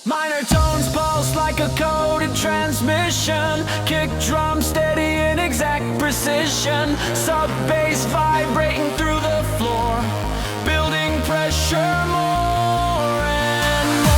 Minor tones pulse like a coded transmission. Kick drum steady in exact precision. Sub bass vibrating through the floor, building pressure more and more.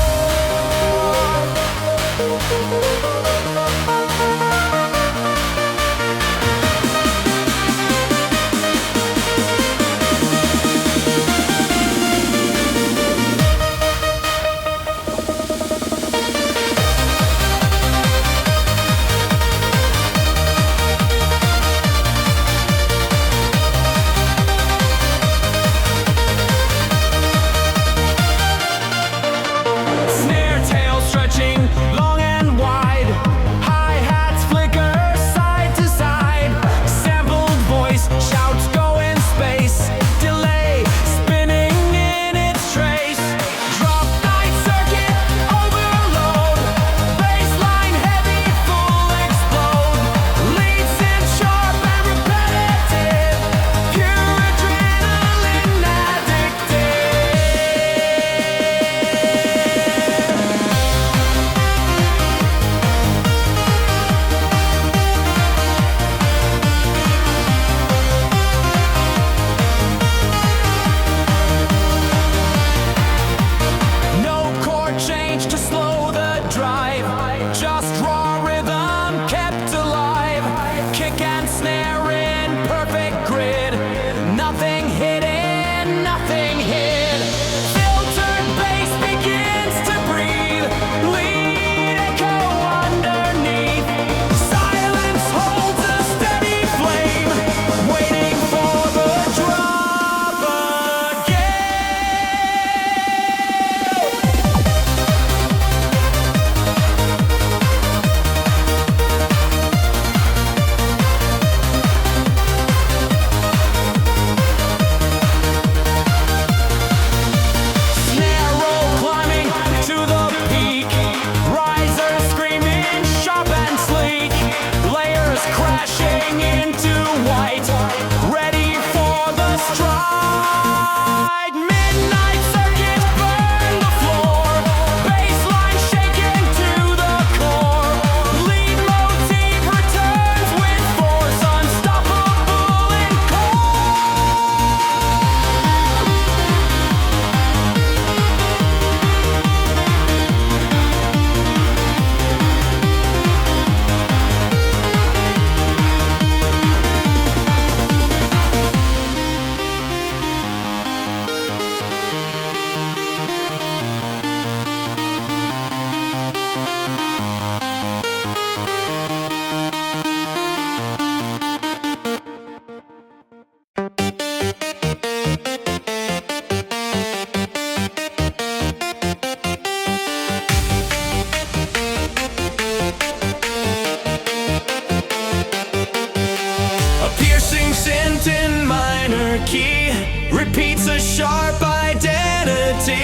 Repeats a sharp identity.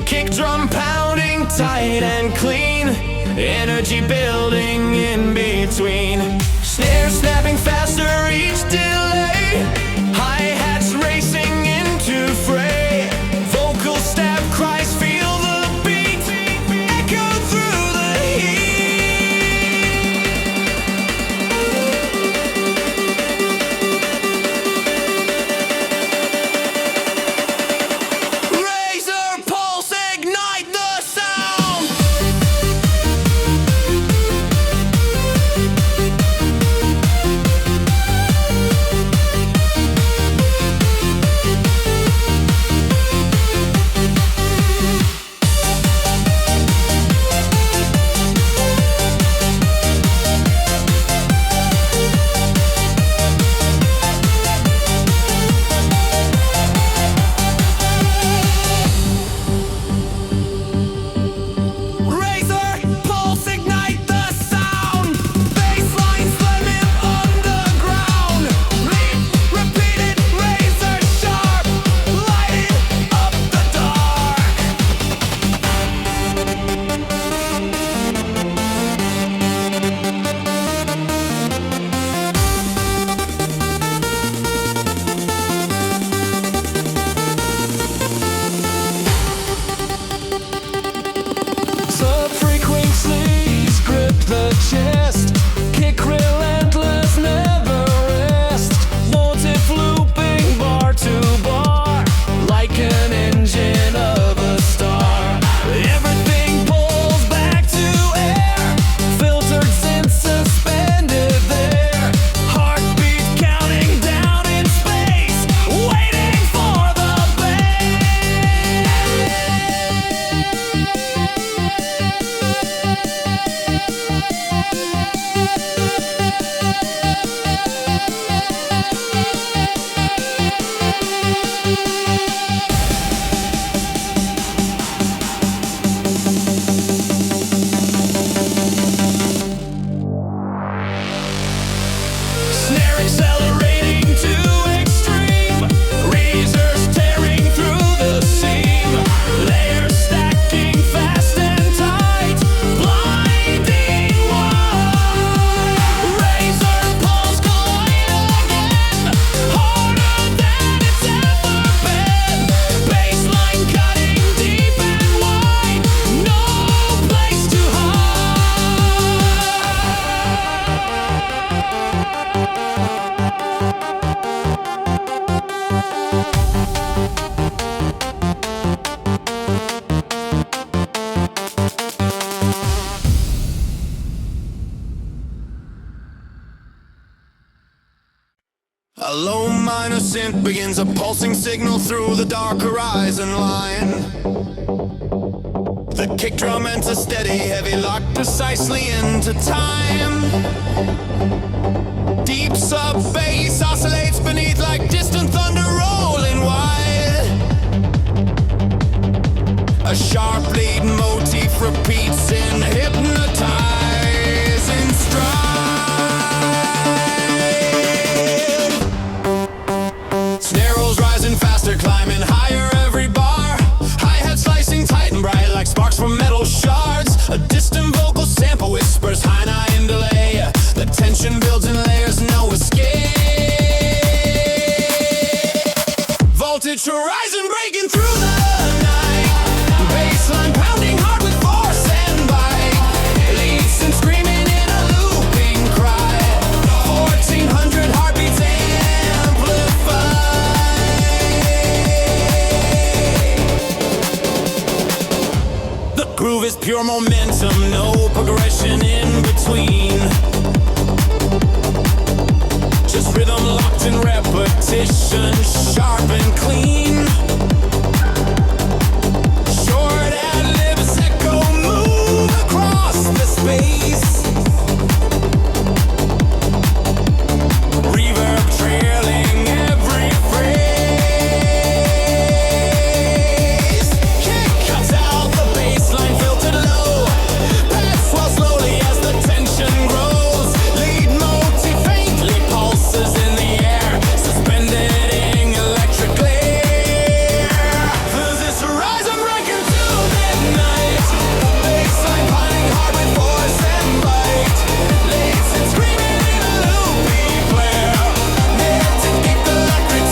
Kick drum pounding tight and clean. Energy building in between. Snare snapping faster each delay. Hi-hats racing into fray. Vocal stab cries feel the beat. Echo through the chest. Kick relentless, never rest. Motif looping bar to bar, like an engine of a star. Everything pulls back to air, filtered synth suspended there. Heartbeat counting down in space, waiting for the snare accelerating to extreme, razors tearing through the seam, layers stacking fast and tight, blinding wide. Razor pulse collide again, harder than it's ever been. Bassline cutting deep and wide, no place to A low minor synth begins a pulsing signal through the dark horizon line. The kick drum enters steady, heavy locked precisely into time. Deep sub bass oscillates beneath like distant thunder rolling wide. A sharp lead motif repeats in hypnotizing stride. Snare rolls rising faster, climbing higher every bar. Hi-hat slicing tight and bright like sparks from metal shards. A distant vocal sample whispers high nine delay. The tension builds in layers, no escape. Voltage horizon breaking through the night. Bassline pounding hard with force and bite. Leads and screaming in a looping cry. 1400 heartbeats amplified. The groove is pure momentum, no progression in between. Just rhythm locked in repetition, sharp and clean. Short ad-libs echo move across the space. Reverb trailing every phrase. Kick cuts out the bassline filtered low. Pads swell slowly as the tension grows. Lead motif faintly pulses in the air, suspended in electric glare. This horizon breaking through midnight. Bassline piling hard with force and bite. Leads and screaming in a loopy flare. Meant to keep the electric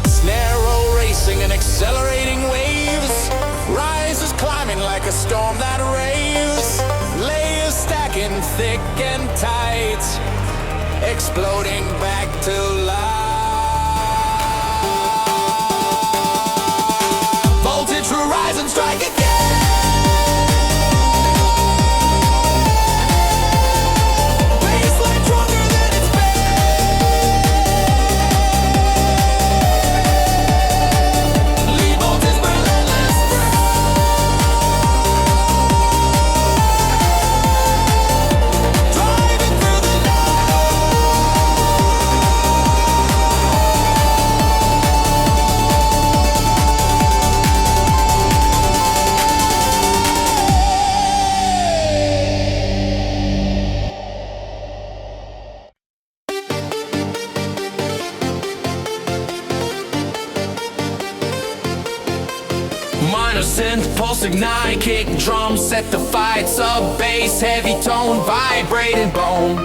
snare roll racing and accelerating waves. Rises climbing like a storm that raves. Layers stacking thick and tight, exploding back to life. Voltage horizon strike again. Bassline stronger than it's been. Lead voltage relentless. Driving through the minor synth, pulse ignite, kick drum, set the fight, sub bass, heavy tone, vibrating bone.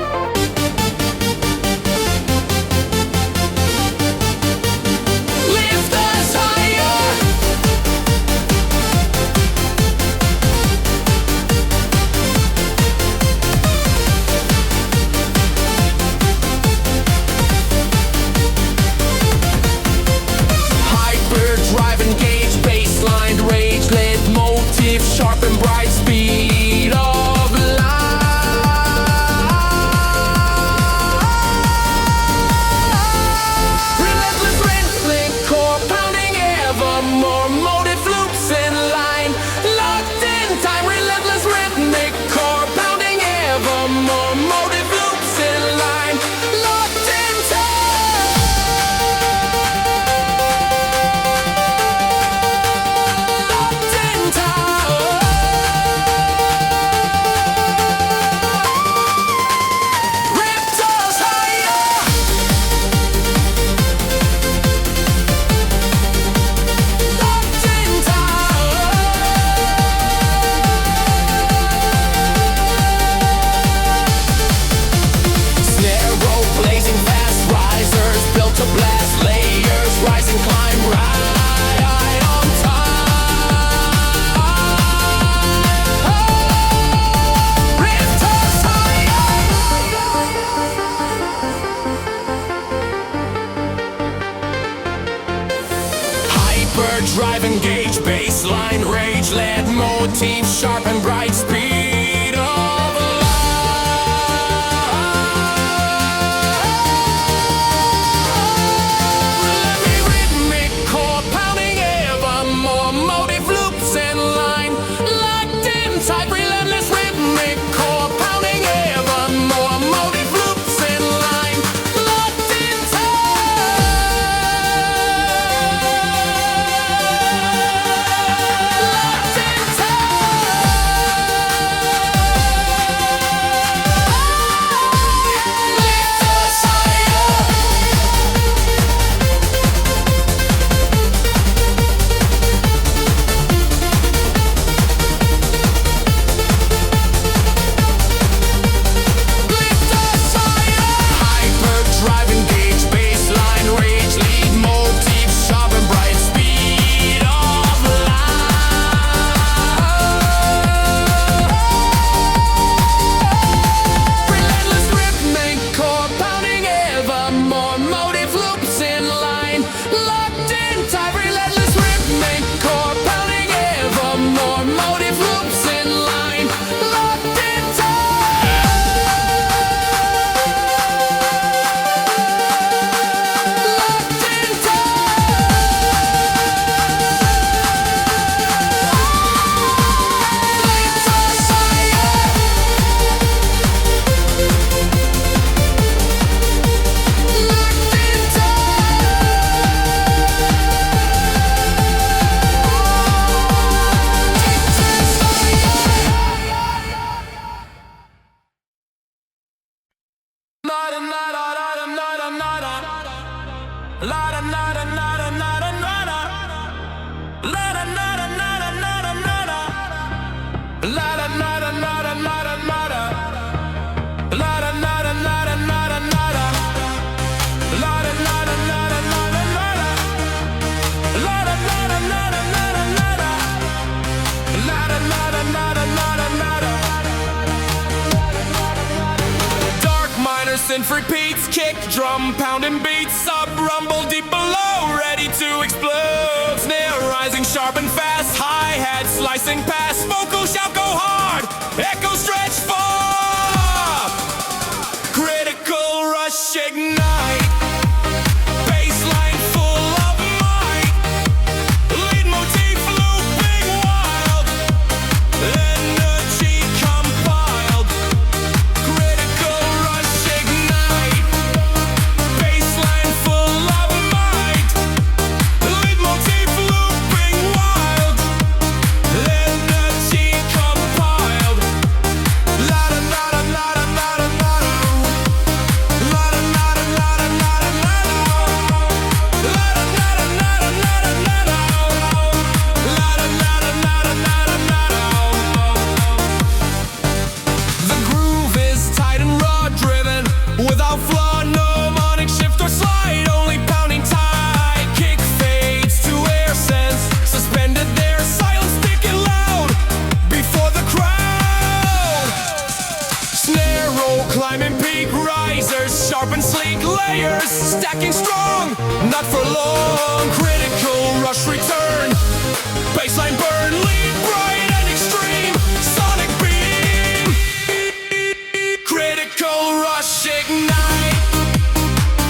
drive, engage, bassline, rage, lead motif, sharp and bright, speed of light. Let me rhythmic chord pounding evermore, motive loops in line, locked in tight, relentless rhythmic chord pounding evermore, motive loops in line, locked in synth repeats, kick, drum, pounding beats, sub, rumble deep below, ready to explode. Snare rising sharp and fast, hi-hat slicing past, vocal shout go hard, echo stretch far. Critical rush ignite, bassline full of might, lead motif looping wild, energy compiled. Critical rush ignite, bassline full of might, lead motif looping wild, energy compiled. La da la da la da la da la da. La da la da la da la da la da. La da la da la da la da la da. La da la da la da la da la da. The groove is tight and raw driven, without flaw, no harmonic shift or slide, only pounding tight. Kick fades to air sense, suspended there, silence sticking loud before the crowd. Snare roll, climbing peak, risers, sharp and sleek layers, stacking strong, not for long. Critical rush return, bassline burn, lead bright and extreme, sonic beam. Critical rush ignite,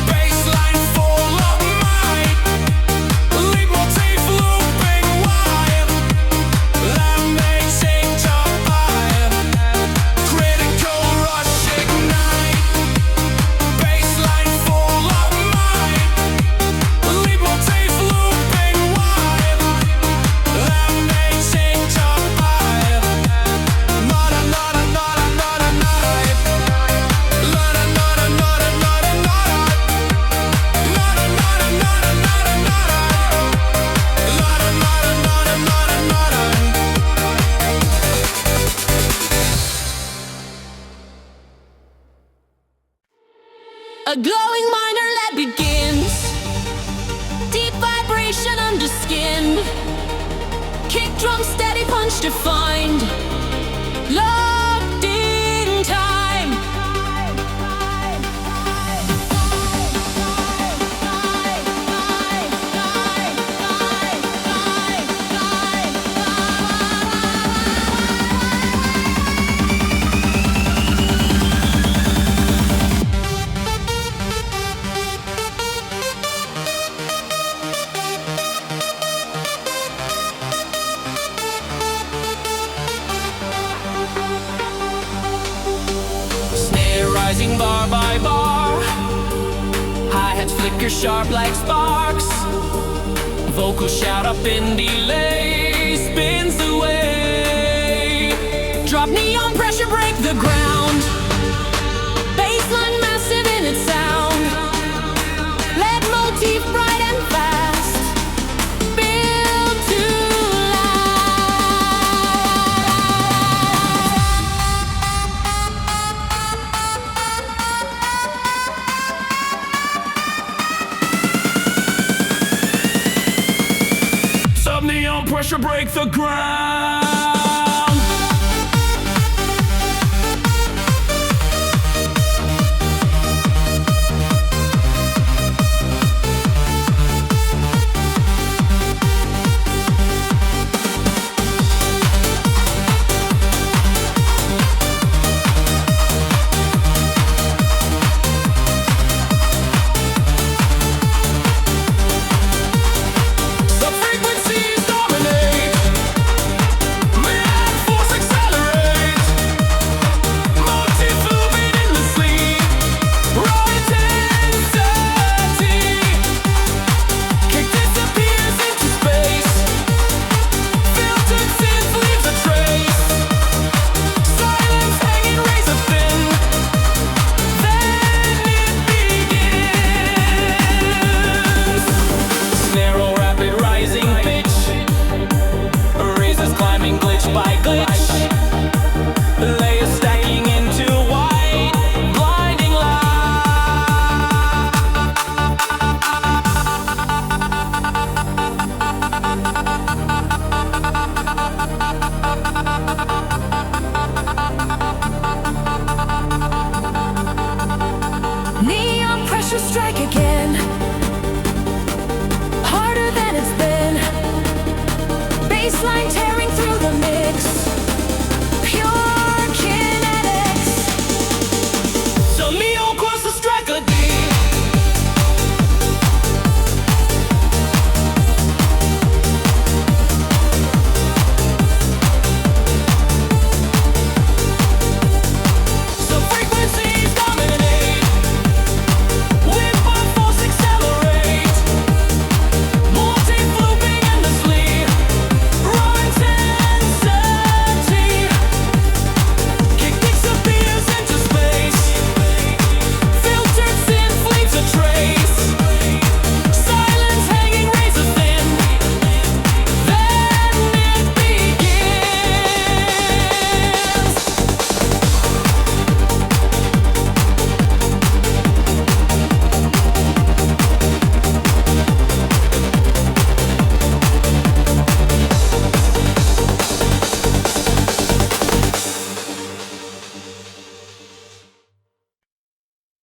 bassline full of might, lead motif looping wild, that makes it top five. Critical rush ignite, bassline full of might, lead motif looping wild, that makes it top five. Nada, nada, nada, nada, nada. Nada, nada, nada, nada, nada. Nada, nada, nada, nada, nada. Nada, nada, nada, nada, nada. A glowing minor that begins, deep vibration under skin, kick drum steady punch defined, locked in time. speakers sharp like sparks. Vocals shout up in delay, spins away. Drop neon pressure, break the ground. Bassline massive in its sound. Lead motif bright and fast. Built to last. Sub neon pressure, break the ground. Neon pressure strike again. Harder than it's been. Bassline tearing through the mix. Pure kinetics. So neon cross the strike a D.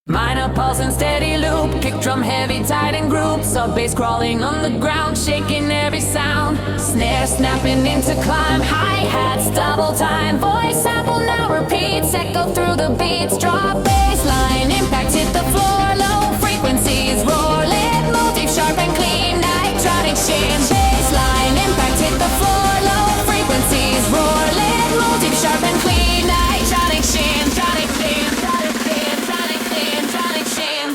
Minor pulse and steady loop. Kick drum heavy, tight in group. Sub bass crawling on the ground, shaking every sound. Snare snapping into climb. Hi-hats double time. Voice sample now repeats. Echo through the beats. Drop bass line. Impact hit the floor. Low frequencies roar. Lead motif sharp and clean. Nitronic sheen. Bass line. Impact hit the floor. Low frequencies roar. Lead motif sharp and clean. Nitronic sheen. Tronic sheen. Tronic sheen. Tronic sheen. Tronic sheen.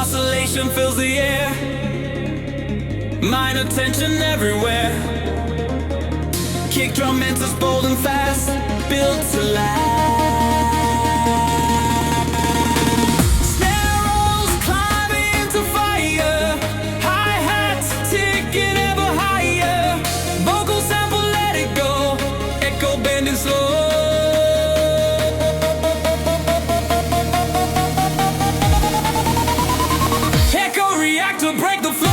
oscillation fills the air. Minor tension everywhere. Kick drum enters bold and fast, built to last. Snare rolls climbing into fire. Hi-hats ticking ever higher. Vocal sample, let it go. Echo bending slow. Echo reactor, break the floor.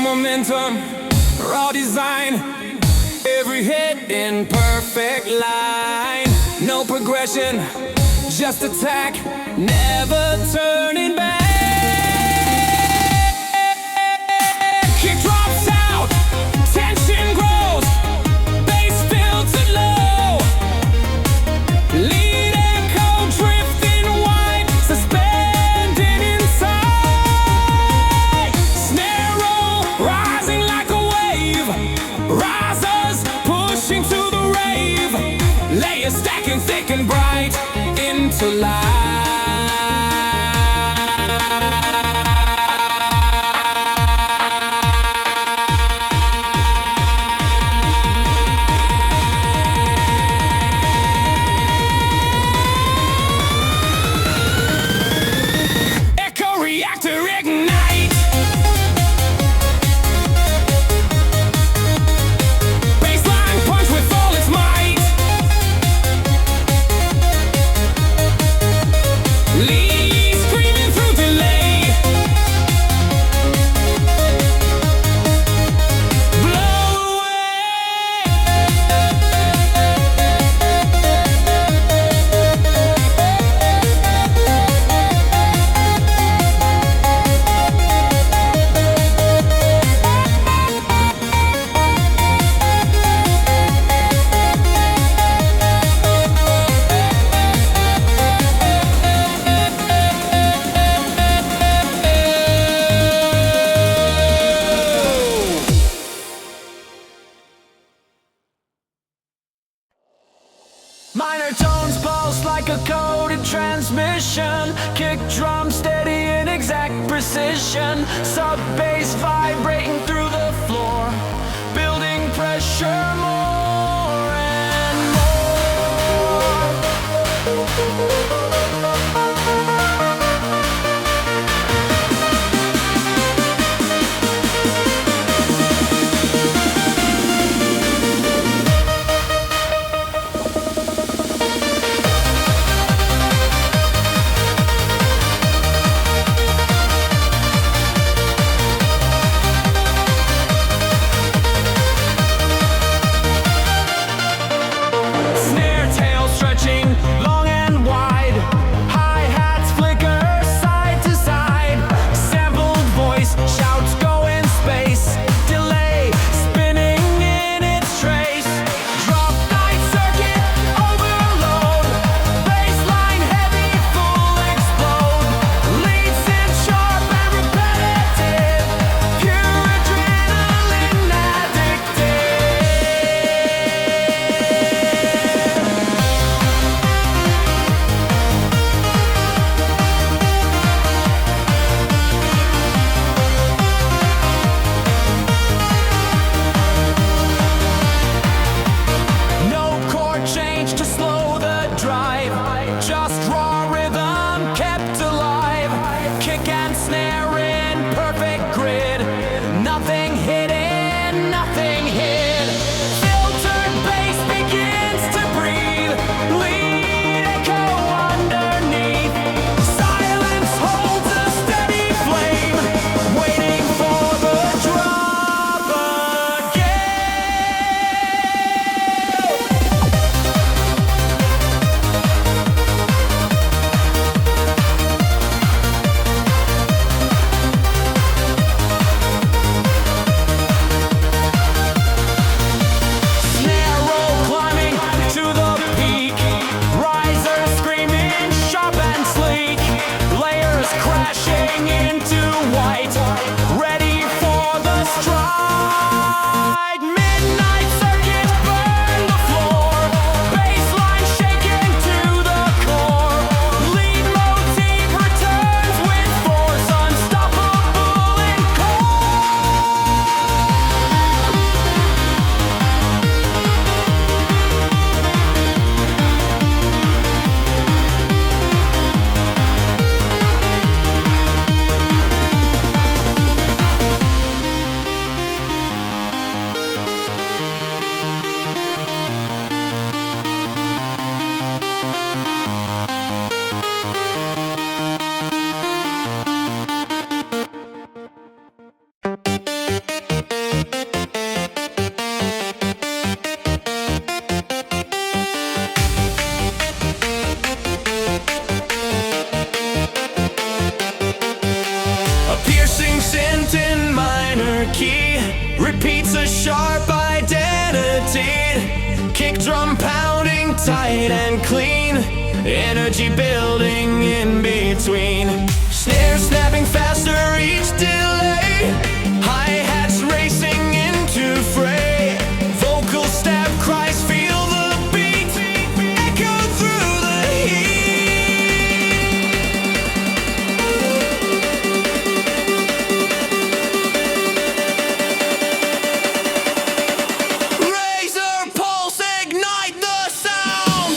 Momentum, raw design, every hit in perfect line. No progression, just attack, never turning back. Kick drops out, tension grows, bass filtered low. Lead echo drifting wide, suspended inside. Snare roll rising like a wave, risers pushing to the rave. Layers stacking thick and bright into life. Echo reactor ignite. Bassline punch with all its might. Lead screaming through delay. Blow away. Minor tones pulse like a coded transmission. Kick drum steady in exact precision. Sub bass vibrating through the floor, building pressure more and more. Snare tail stretching long and wide. Hi-hats flicker side to side. Sampled voice shouts go in space. Delay spinning in its trace. Drop night circuit overload. Bassline heavy full explode. Leads in sharp and repetitive. Pure adrenaline addictive. No chord change to slow the drive. Just raw rhythm kept alive. Kick and snare in perfect grid. Nothing hidden, nothing hid. Filtered bass begins to breathe. Lead echo underneath. Silence holds a steady flame, waiting for the drop again. white, ready for the strike. Midnight circuits burn the floor, bassline shaking to the core. Lead motif returns with force, unstoppable in a piercing scent in minor key repeats a sharp identity. Kick drum pounding tight and clean, energy building in between. Snare snapping faster each delay, hi-hats racing into fray. Vocal stab cries feel the beat, echo through the heat. Razor pulse, ignite the sound.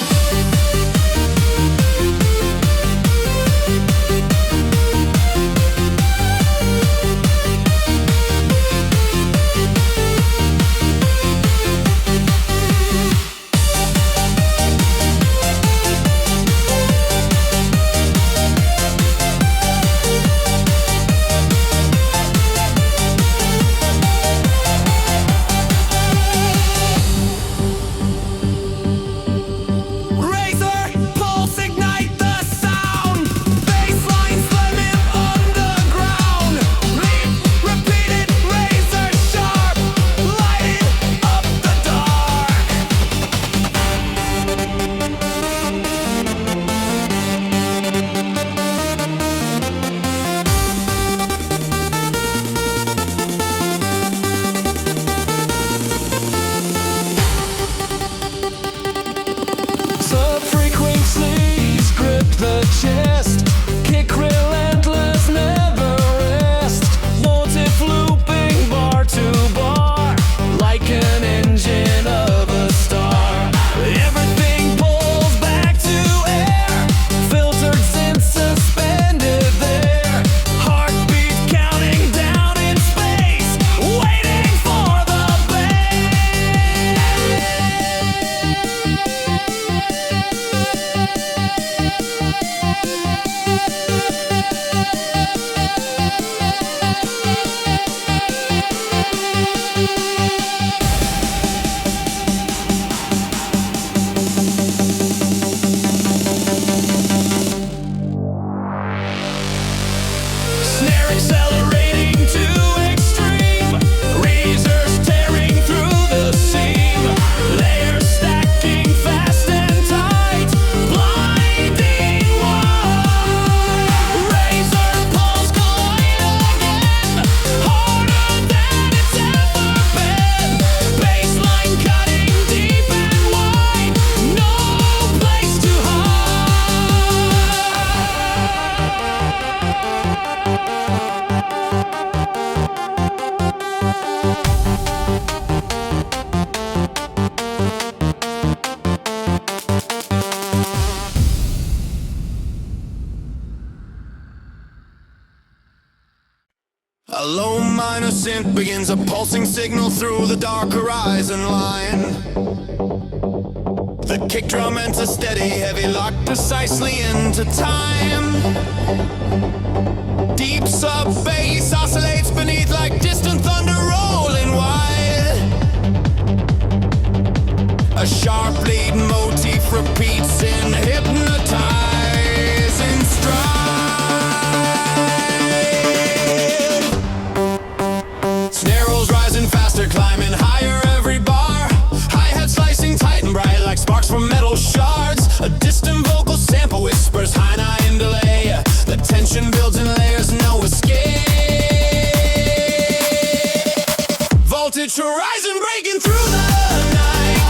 Razor pulse, ignite the sound. Bassline slamming underground. Leap, repeated, razor sharp, lighting up the dark. Sub-frequencies grip the chest, kick relentless, never rest. Motif looping bar to bar, like an engine of a star. Everything pulls back to air, filtered synth suspended there. Heartbeat counting down in space, waiting for the snare accelerating to extreme, razors tearing through the seam, layers stacking fast and tight, blinding wide. Razor pulse collide again, harder than it's ever been. Bassline cutting deep and wide, no place to A low minor synth begins a pulsing signal through the dark horizon line. The kick drum enters steady, heavy lock precisely into time. Deep sub bass oscillates beneath like distant thunder rolling wide. A sharp lead motif repeats in hypnotizing stride. Snare rolls rising faster, climbing higher every bar. Hi-hat slicing tight and bright like sparks from metal shards. A distant vocal sample whispers high nine delay. The tension builds in layers, no escape. Voltage horizon breaking through the night.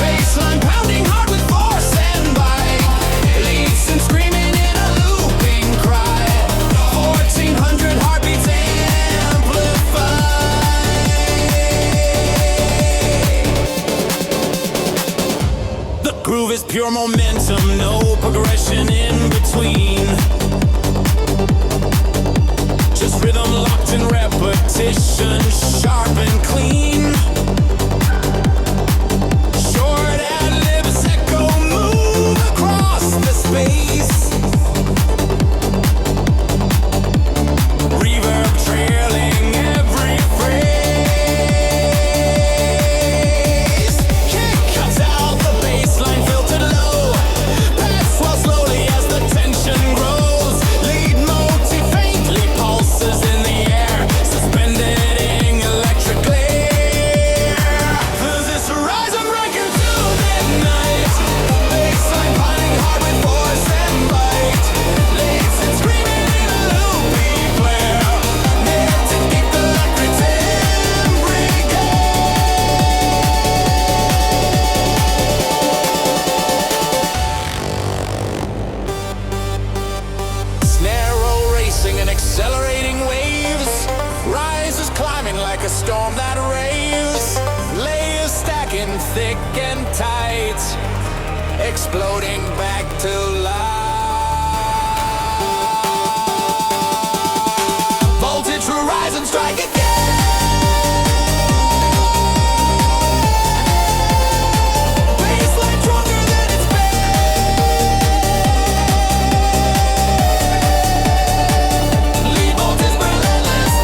Bassline pounding hard with force and bite. Leads and screaming in a looping cry. 1400 heartbeats amplified. The groove is pure momentum, no progression in between. Just rhythm locked in repetition, sharp and clean. Short ad-libs echo move across the space. Reverb trailing every phrase. Kick cuts out the bassline filtered low. Pads swell slowly as the tension grows. Lead motif faintly pulses in the air, suspending electrically. There's this horizon breaking to midnight. Bassline piling hard with force and bite. Leads and screaming in a loopy flare. Meant to keep the rhythm brigade. Snare roll racing and accelerating waves. Rises climbing like a storm that raves. Layers stacking thick and tight. Exploding back to life. Voltage horizon strike again. Bassline stronger than it's been. Lead voltage relentless.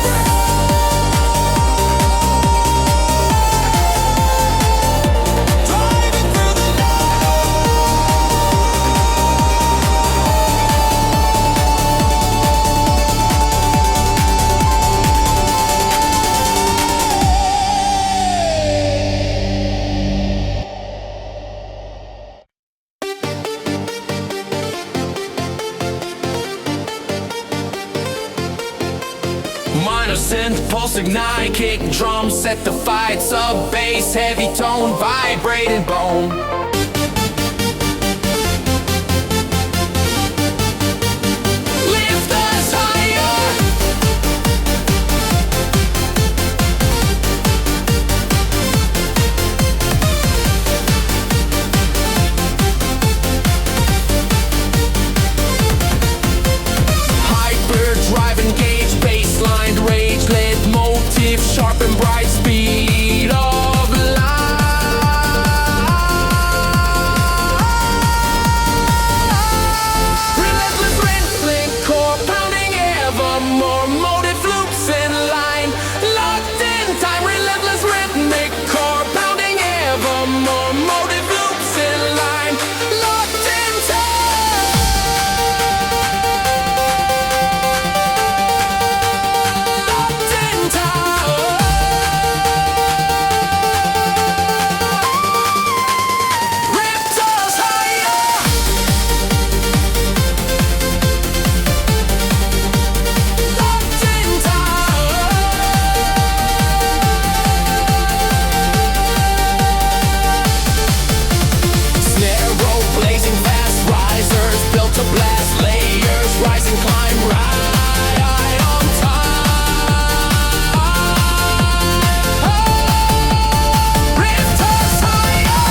Driving through the Minor synth, pulse ignite, kick drum, set the fight, sub bass, heavy tone, vibrating bone. Lift us higher. Hyperdrive engage, baseline rage, lead motif, sharp and bright, speed of light. Relentless rhythmic core pounding evermore, motive loops in line, locked in time. Relentless rhythmic core pounding evermore, motive loops in line, locked in time. Locked in time. Ripped us higher. Locked in time. Snare roll blazing fast, risers built to blast, layers rising, climb right on time. Ripped us higher.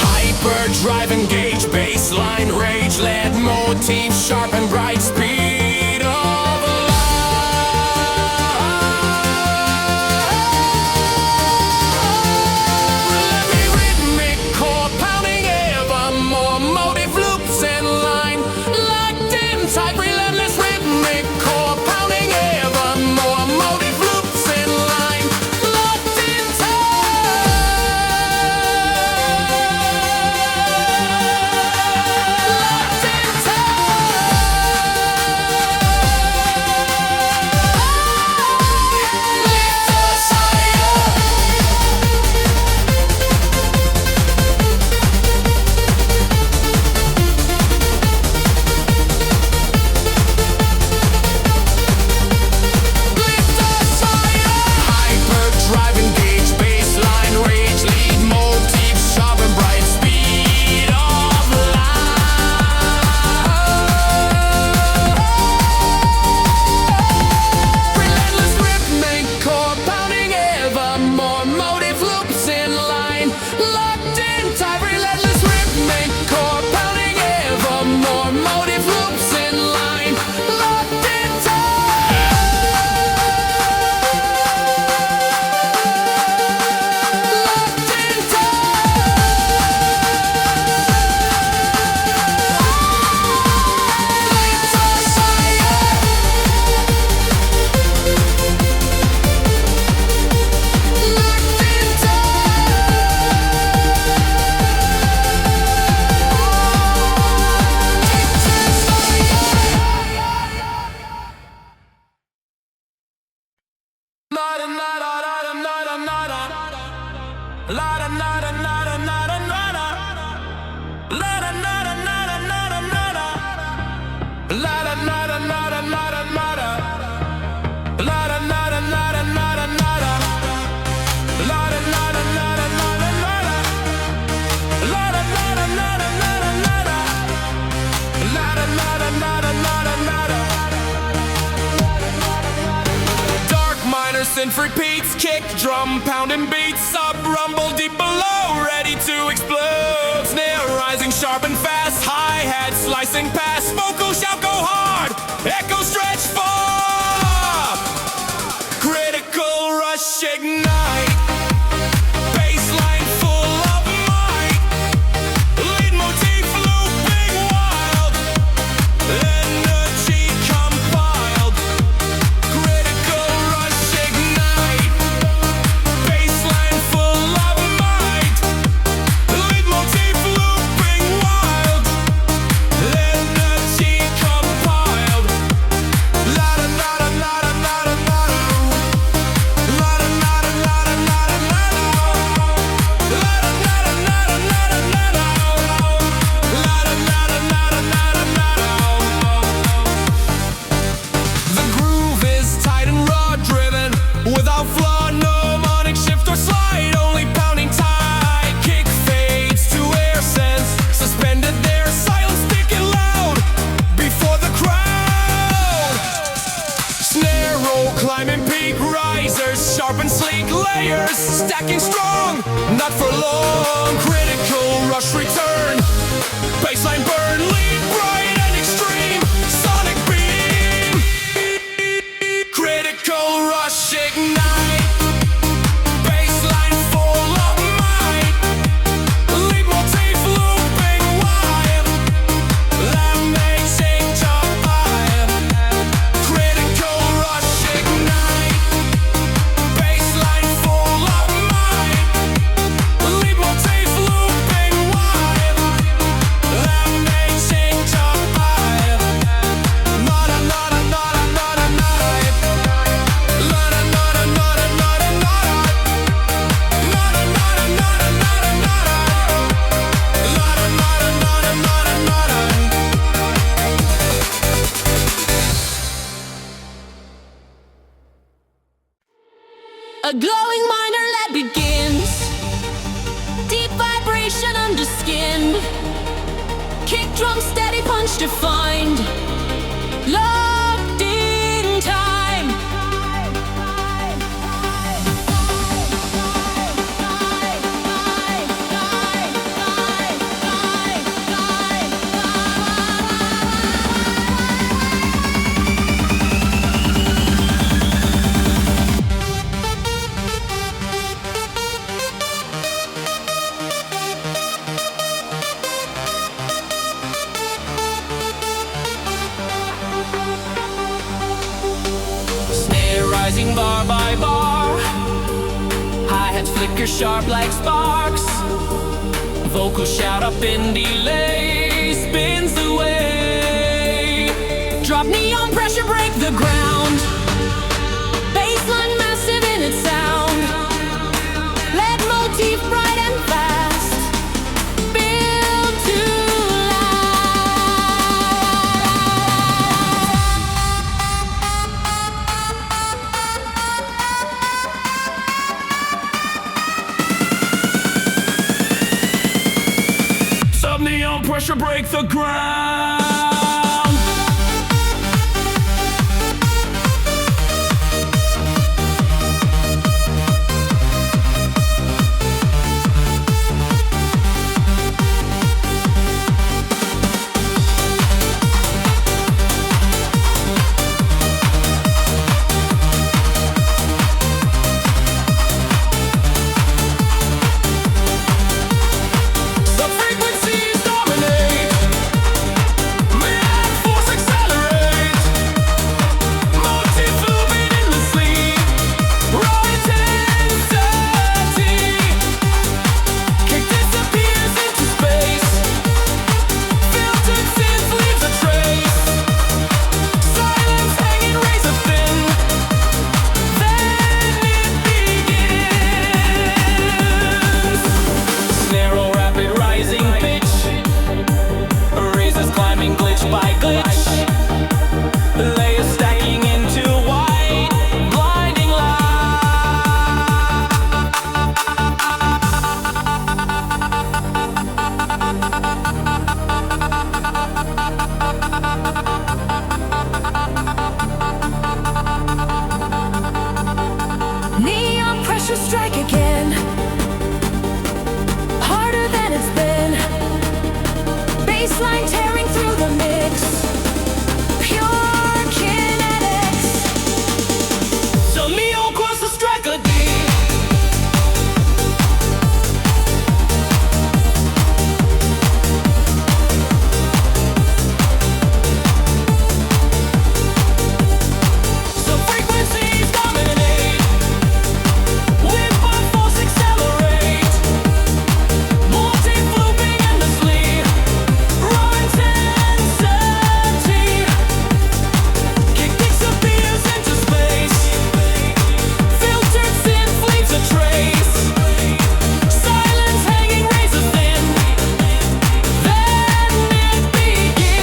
Hyperdrive engage, bassline rage, lead motif, sharp and bright, speed of light. Rhythmic core pounding evermore, motive loops in line, locked in tight. Relentless rhythmic core pounding evermore, motive loops in line, locked in time. Locked in time. La da na da na da na da na da. La da na da na da na da na da. La da na da na da na da na da. La da na da na da na da na da. La da na da na da na da na da. La da na da na da na da na da. La da na da na da na da na da. Dark minor synth repeats, kick drum pounding beats, sub rumble deep below, ready to explode. Snare rising sharp and fast, hi-hat slicing past, vocal shout go hard, echo stretch far. Critical rush ignite, bassline full of might, lead motif looping wild, energy compiled. Critical rush ignite, bassline full of might, lead motif looping wild, energy compiled. La da na da na da na da na da. La da na da na da na da na da. La da na da na da na da na da. La da na da na da na da na da. The groove is tight and raw driven, without flaw, no harmonic shift or slide, only pounding tight. Kick fades to air sense, suspended there, silence sticking loud before the crowd. Snare roll, climbing peak, risers, sharp and sleek layers, stacking strong, not for long. Critical rush return, bassline burn, lead bright and extreme, sonic beam. Critical rush ignite, bassline full of might, lead motif looping wild, that makes it jump higher. Critical rush ignite, bassline full of might, lead motif looping wild, that makes it jump higher. Na da na da na da na da na da. La da na da na da na da na da. Na da na da na da na da na da. La da na da na da na da na da. A glowing minor that begins, deep vibration under skin, kick drum steady punch defined, locked in time. Snare rising bar by bar, hi-hats flicker sharp like sparks, vocal shout up in delay, spins away. Drop neon pressure, break the ground, bassline massive in its sound, lead motif bright and fast, build to Sub neon pressure break the ground. The frequencies dominate. bassline tearing through the mix. Pure kinetics. So me on course to strike a deal. So frequencies dominate. With my force accelerate. Multi-looping endlessly. Raw intensity. Kick disappears into space. Filtered thin fleets a trace. Silence hanging razor thin. Then it begins.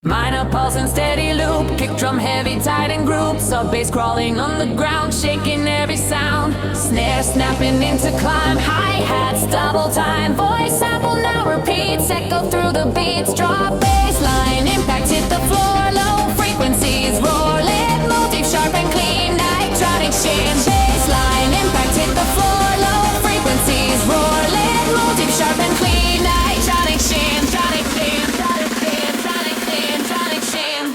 Minor pulse and steady loop, kick drum heavy, tight and group. Sub bass crawling on the ground, shaking every sound. Snare snapping into climb, hi-hats double time. Voice sample now repeats, echo through the beats. Drop bass line, impact hit the floor. Low frequencies roar, lit motif sharp and clean. Nitronic sheen, bass line, impact hit the floor. Low frequencies roar, lit motif sharp and clean. Nitronic sheen, tronic sheen, tronic sheen, tronic sheen, tronic sheen.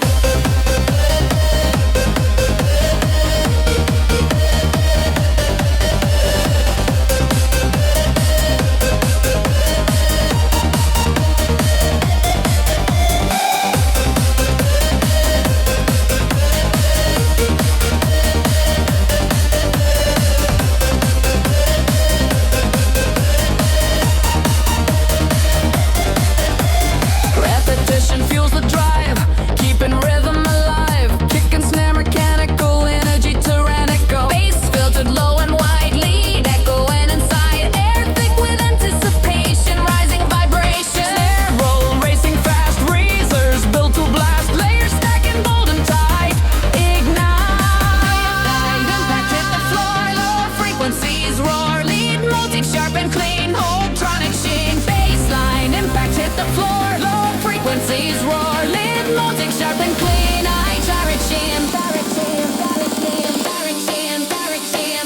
Repetition fuels the drive, keeping rhythm alive. Kick and snare mechanical, energy tyrannical. Bass filtered low and wide, lead echoing inside. Air thick with anticipation, rising vibration. Snare roll racing fast, razors built to blast. Layers stacking bold and tight. Ignite, impact hit the floor. Low frequencies roar, lead motif sharp and clean. Ultronic sheen, bassline, impact hit the floor. Low frequencies roar, lead motif sharp and clean. I direct sheen, direct sheen, direct sheen, direct sheen, direct sheen.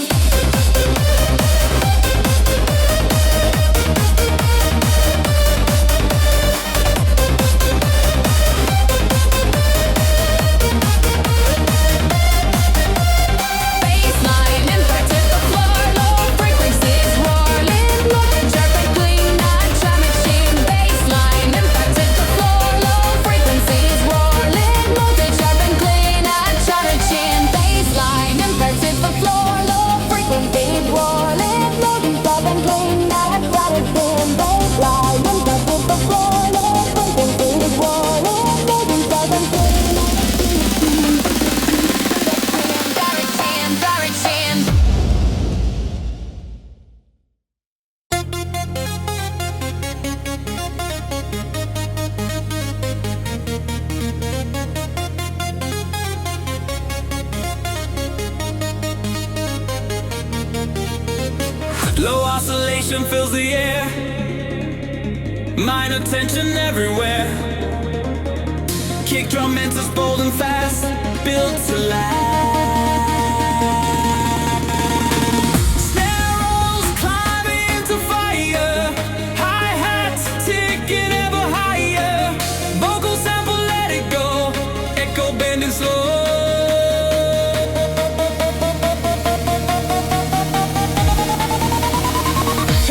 Bassline, impact hit the floor. Low frequencies roar, lead motif sharp and clean. I direct sheen, bassline, impact hit the floor. Low frequencies roar, lead motif sharp and clean. I direct sheen, bassline, impact hit the floor. Low frequencies roar, lead motif sharp and clean. I direct sheen, bassline, impact hit the floor. Low frequencies roar, lead motif sharp and clean. Direct sheen, direct sheen. Low oscillation fills the air. Minor tension everywhere. Kick drum enters bold and fast, built to last. Snare rolls climbing into fire. Hi-hats ticking ever higher. Vocal sample let it go. Echo bending slow.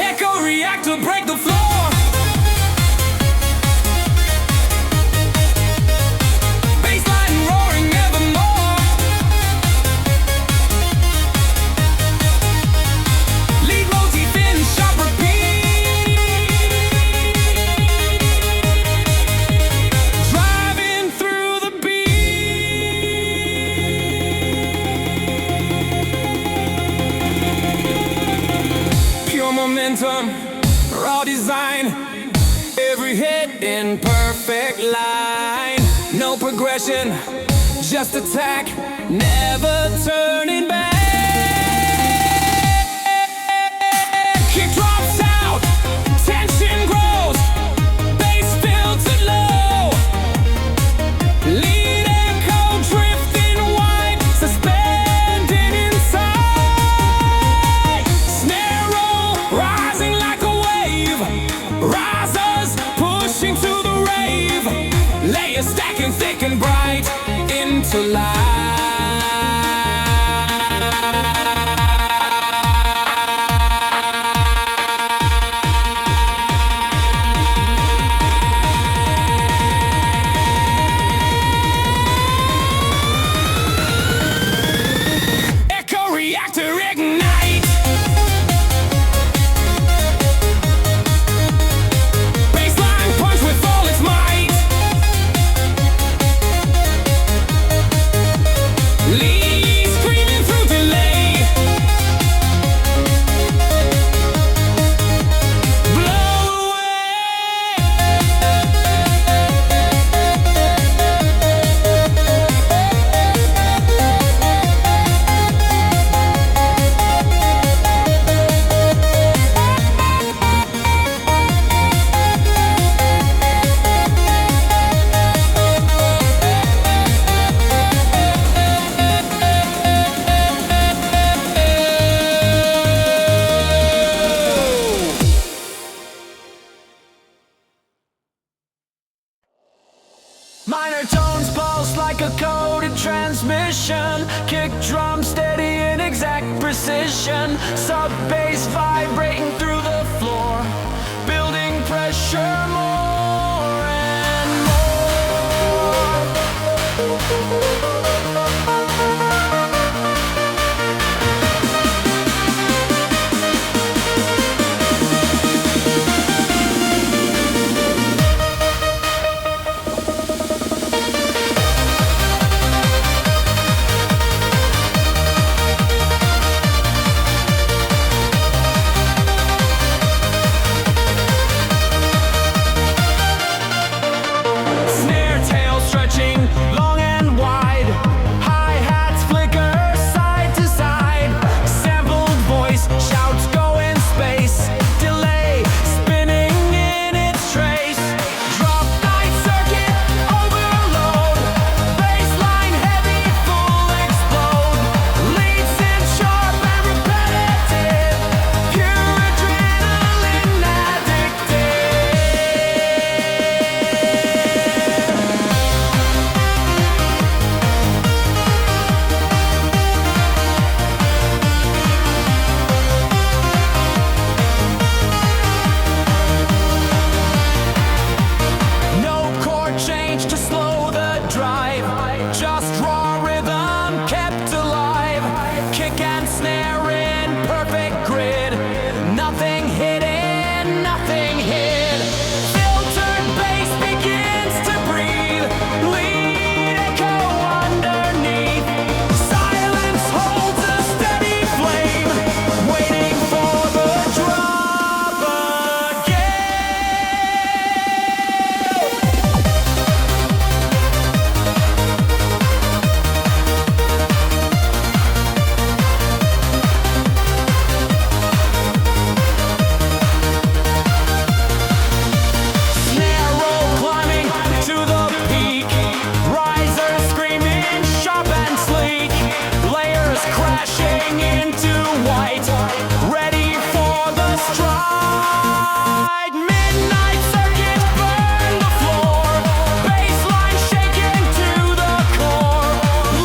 Echo reactor break the floor. Bassline roaring evermore. Lead motif in sharp repeat. Driving through the beat. Pure momentum, raw design. Every hit in perfect line. No progression, just attack, never turning back. to life. Echo reactor ignite. Bassline punch with all its might. Lead screaming through delay. Blow Minor tones pulse like a coded transmission. Kick drum steady in exact precision. Sub bass vibrating through the floor, building pressure more and more. Snare tail stretching long and wide. Hi-hats flicker side to side. Sampled voice shouts go in space. Delay spinning in its trace. Drop night circuit overload. Bassline heavy full explode. Leads in sharp and repetitive. Pure adrenaline addictive. No chord change to slow the drive. Just raw rhythm kept alive. Kick and snare in perfect grid. Nothing hidden, nothing hid. Filtered bass begins to breathe. Lead echo underneath. Silence holds a steady flame, waiting for the drop again. Snare roll climbing to the peak. Riser screaming sharp and sleek. Layers crashing into white. Ready for the stride. Midnight circuit burn the floor. Bassline shaking to the core.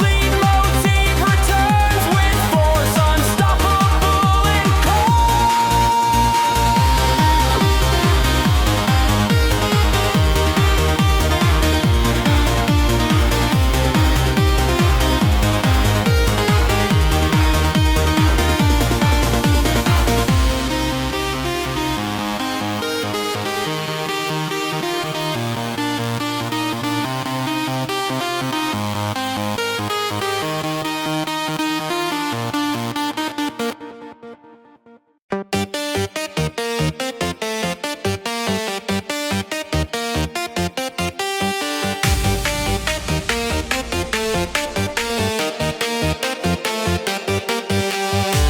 Lead motif returns with force. Unstoppable and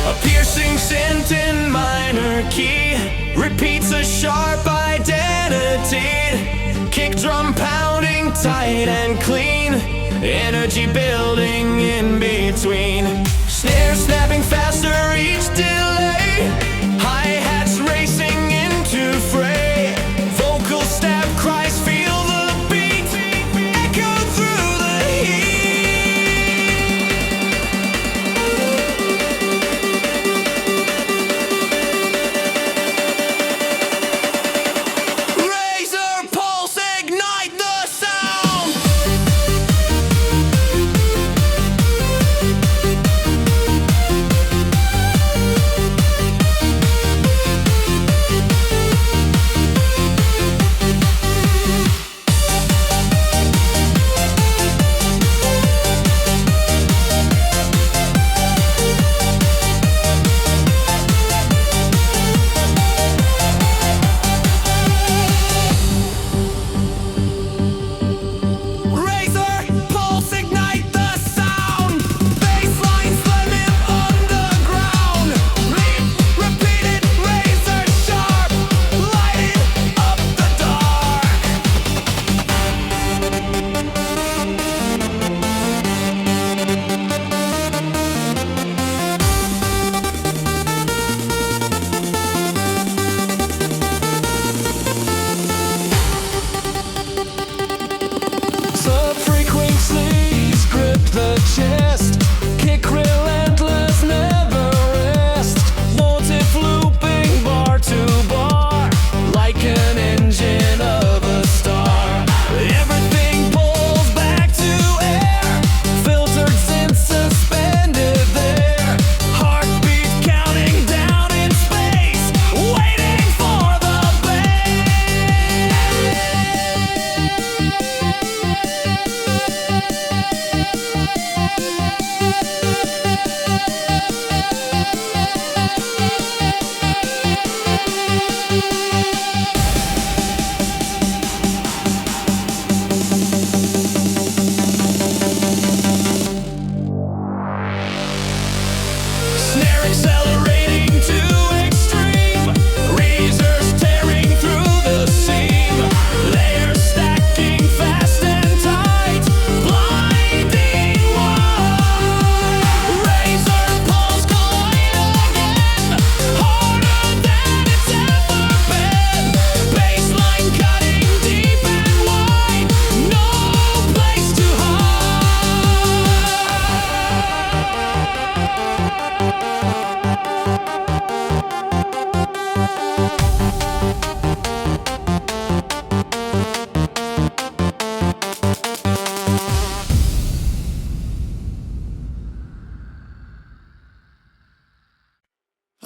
a piercing scent in minor key repeats a sharp identity. Kick drum pounding tight and clean. Energy building in between. Snare snapping faster each delay. Hi-hats racing into fray. Vocal stab cries feel the beat. Echo through the heat.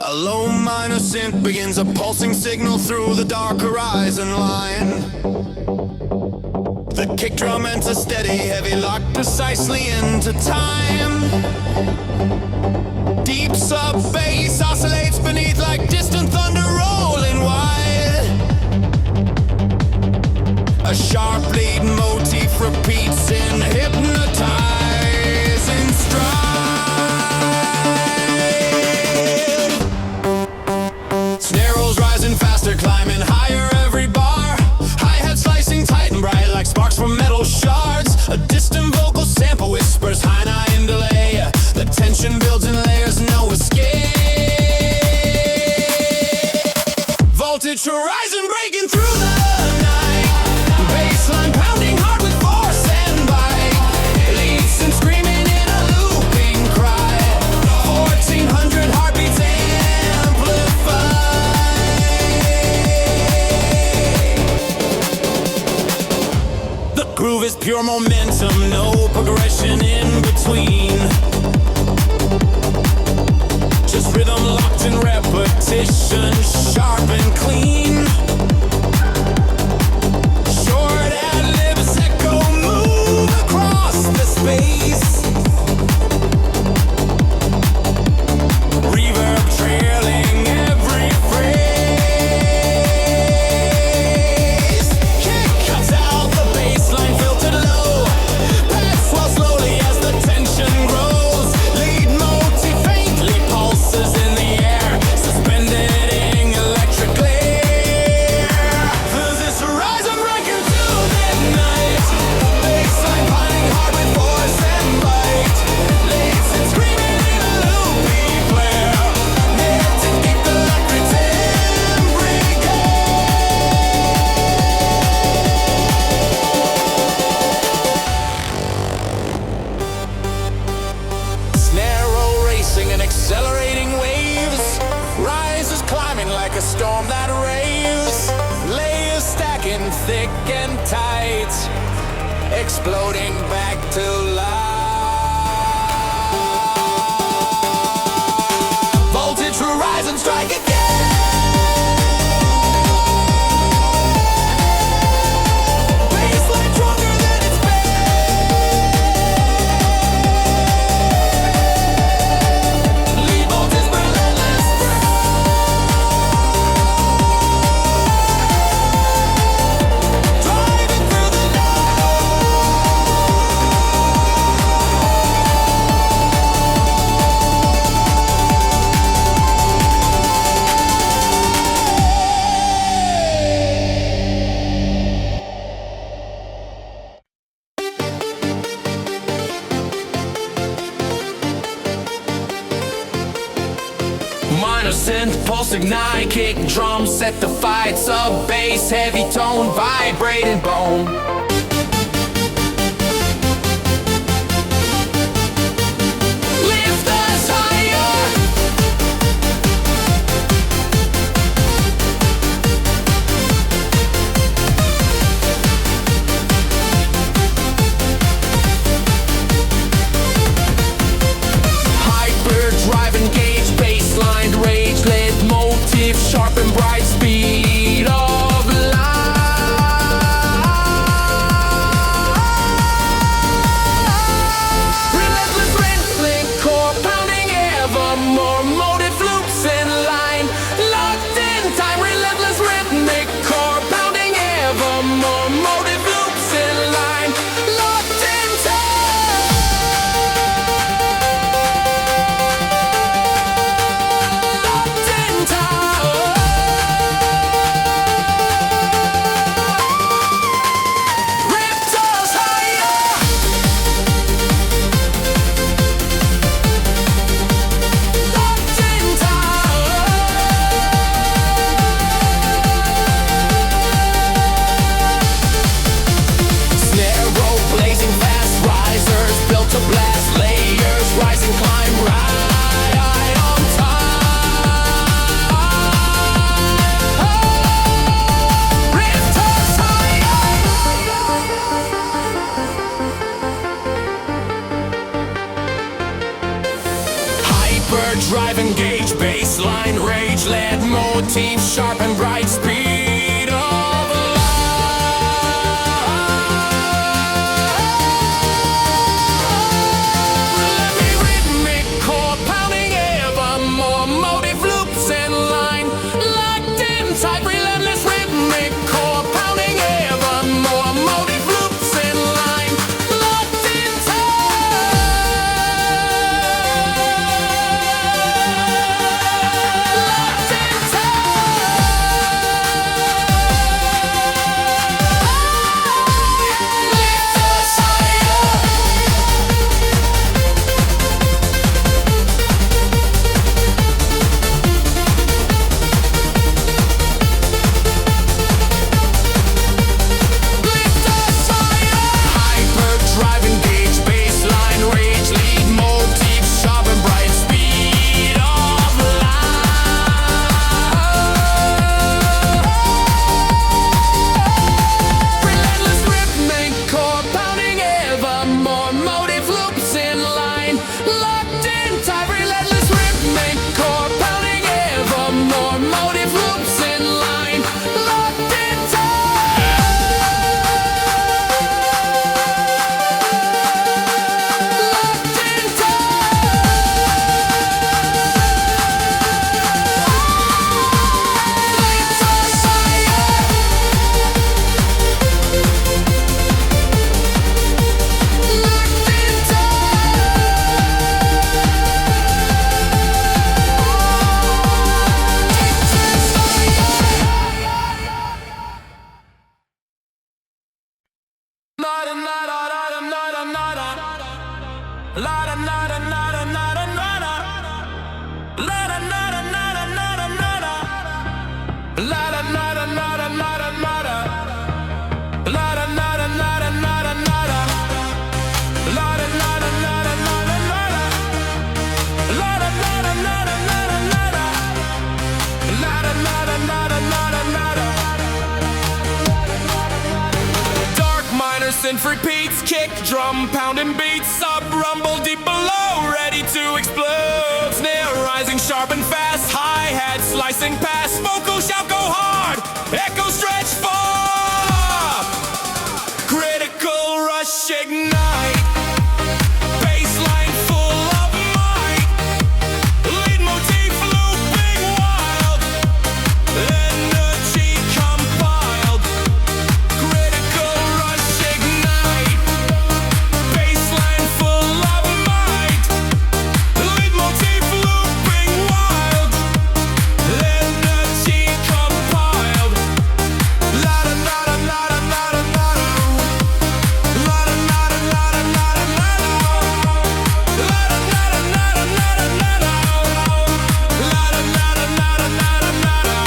A low minor synth begins a pulsing signal through the dark horizon line. The kick drum enters steady, heavy, locked precisely into time. Deep sub bass oscillates beneath like distant thunder rolling wide. A sharp lead motif repeats in hypnotizing stride. Snare rolls rising faster, climbing higher every bar. Hi-hat slicing tight and bright like sparks from metal shards. A distant vocal sample whispers high nine in delay. The tension builds in layers, no escape. Voltage horizon breaking through the night. Bassline pounding hard with force and bite. Leads and screaming in a looping cry. 1400 heartbeats amplified. The groove is pure momentum, no progression in between. Just rhythm locked in repetition, sharp and clean. Short ad-libs echo move across the space. Reverb trailing every phrase. Kick cuts out the bassline filtered low. Pads swell slowly as the tension grows. Lead motif faintly pulses in the air, suspended in electric glare. There's this horizon breaker to midnight. Bassline pining hard with force and bite. Leads and screaming in a loopy flare. Meant to keep the electric snare roll racing and accelerating waves. Rises climbing like a storm that raves. Layers stacking thick and tight, exploding back to life. Voltage horizon strike again. Bassline stronger than its best. Lead voltage relentless. Driving through the minor synth, pulse ignite, kick drum, set the fight, sub bass, heavy tone, vibrating bone. Lift us higher. Hyper drive engage, bassline rage, lead motif, sharp and bright, speed of light. Relentless rhythmic core pounding ever more, motive loops in line, locked in time. Relentless rhythmic core pounding ever more, motive loops in line, locked in time. Locked in time. Ripped us higher. Locked in time. Snare roll blazing fast, risers built to blast, layers rising, climb right on time. Ripped us higher. Hyper drive engage, bass bassline, rage, lead motif, sharp and bright, speed of light. Let me rhythmic chord pounding evermore, motive loops in line, locked in tight, relentless rhythmic chord pounding evermore, motive loops in line, locked in synth repeats, kick, drum, pounding beats, sub, rumble deep below, ready to explode. Snare rising sharp and fast, hi-hat slicing past, vocal shout go hard, echo stretch far. Critical rush ignite, bassline full of might, lead motif looping wild, energy compiled. Critical rush ignite, bassline full of might, lead motif looping wild, energy compiled. La da da da da da da da da. La da da da da da da da da. La da da da da da da da da. La da da da da da da da.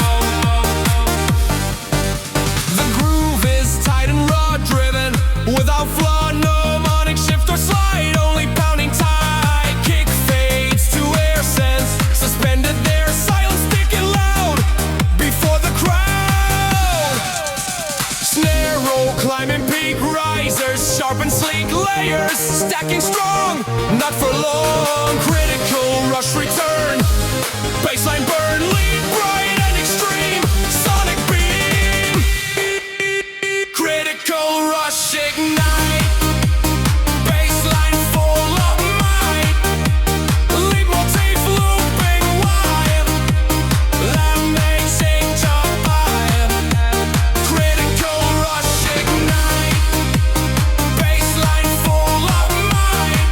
The groove is tight and raw driven, without flaw, no harmonic shift or slide, only pounding tight. Kick fades to air sense, suspended there, silence sticking loud before the crowd. Snare roll, climbing peak, risers, sharp and sleek, layers stacking strong, not for long. Critical rush return, bassline burn, lead bright and extreme, sonic beam. Critical rush ignite, bassline full of might, lead motif looping wild, that makes it jump high. Critical rush ignite, bassline full of might,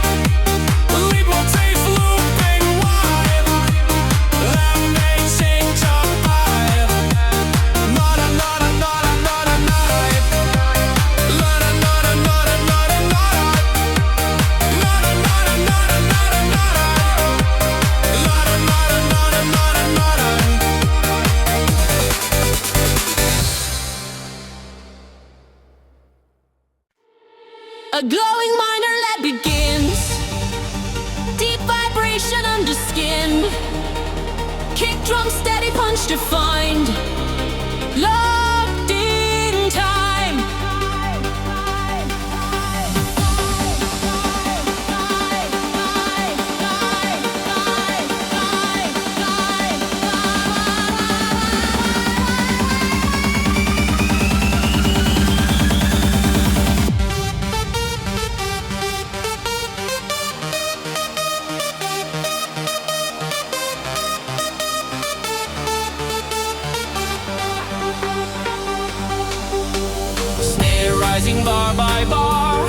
lead motif looping wild, that makes it jump high. Nada nada nada nada nada. Nada nada nada nada nada. Nada nada nada nada nada. Nada nada nada nada nada. A glowing minor lead begins. Deep vibration under skin. Kick drum steady punch defined. Locked in time. building bar by bar.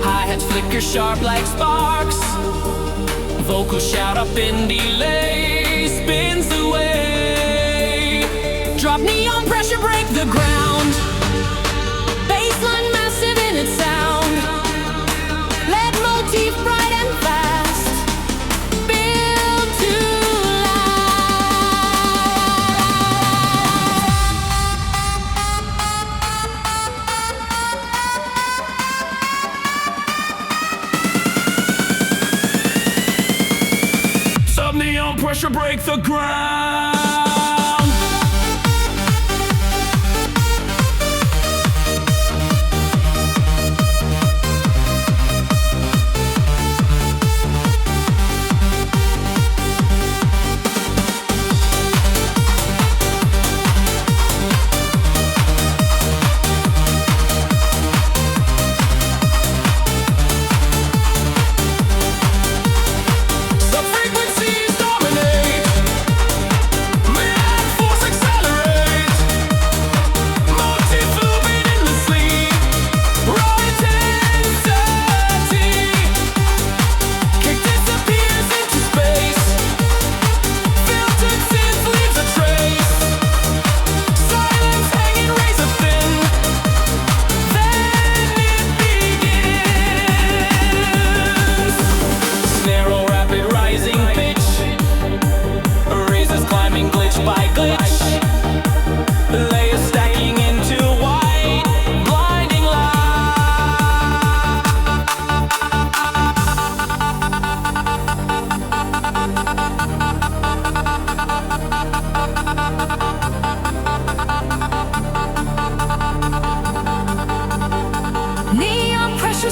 Hi-hats flicker sharp like sparks. Vocals shout up in delay. Spins away. Drop neon pressure, break the ground. Bassline massive in its sound. Lead motif bright and fast. Built to last. Sub neon pressure, break the ground.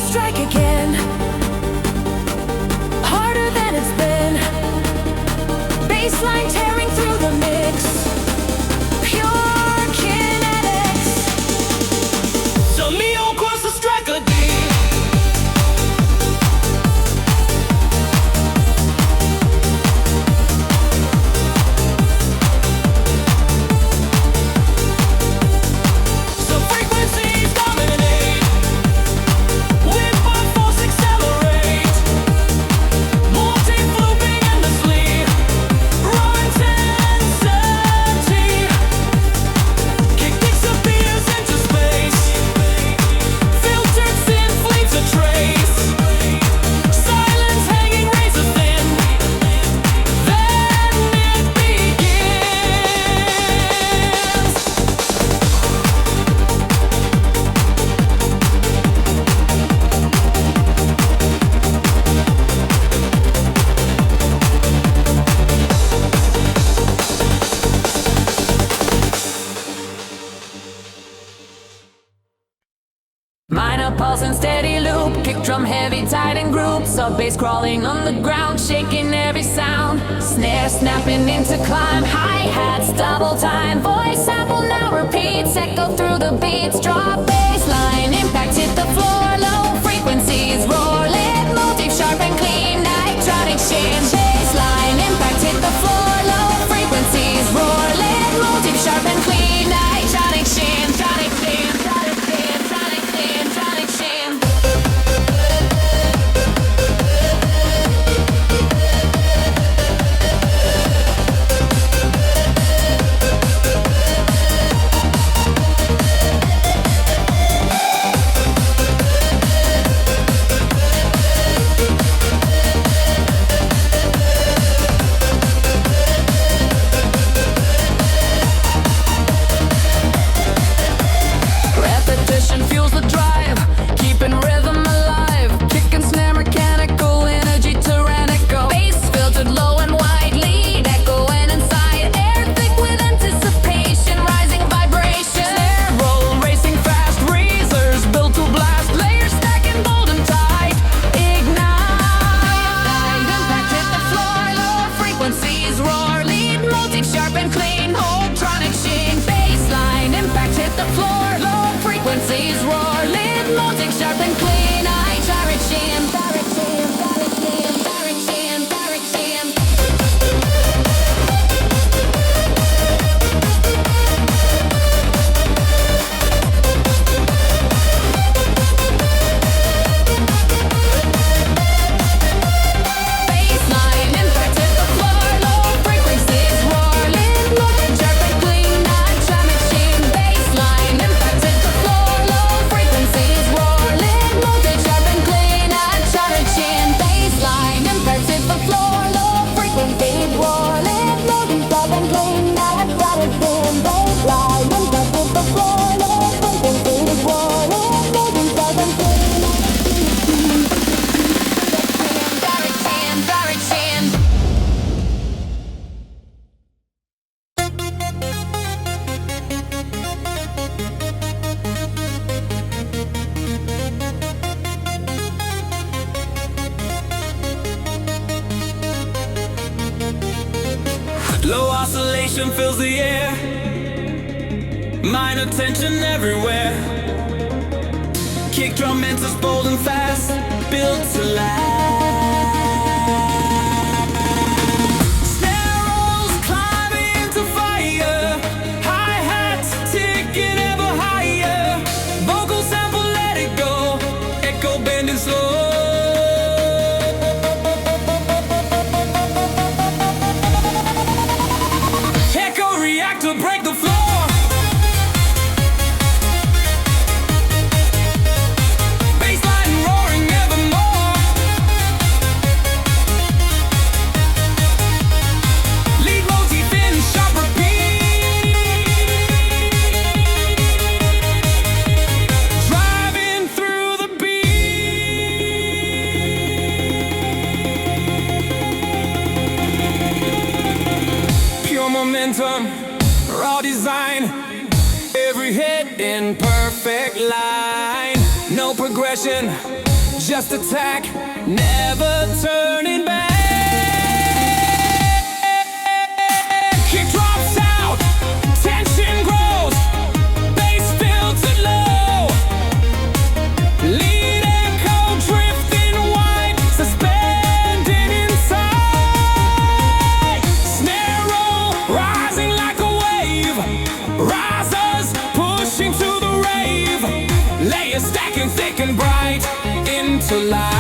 Strike again, harder than it's been. Bassline tearing through the mix. Pure kinetics. So neon cross the strike again. So frequencies dominate. Minor pulse and steady loop. Kick drum heavy, tight and group. Sub bass crawling on the ground, shaking every sound. Snare snapping into climb. Hi-hats double time. Voice sample now repeats. Echo through the beats. Drop bass line. Impact hit the floor. Low frequencies roar. Lead motif sharp and clean. Nitronic sheen. Bass line. Impact hit the floor. Low frequencies roar. Lead motif sharp and clean. Nitronic sheen. Tronic sheen. Low oscillation fills the air, minor tension everywhere. Kick drum enters bold and fast, built to last. Snare rolls climbing into fire, hi-hats ticking ever higher. Vocal sample let it go, echo bending slow. Echo reactor break the floor. Momentum, raw design, every hit in perfect line. No progression, just attack, never turning back. Kick drops out, tension grows, bass filtered low. Lead echo drifting wide, suspended inside. Snare roll rising like a wave, risers pushing to the rave. Layers stacking thick and bright into life.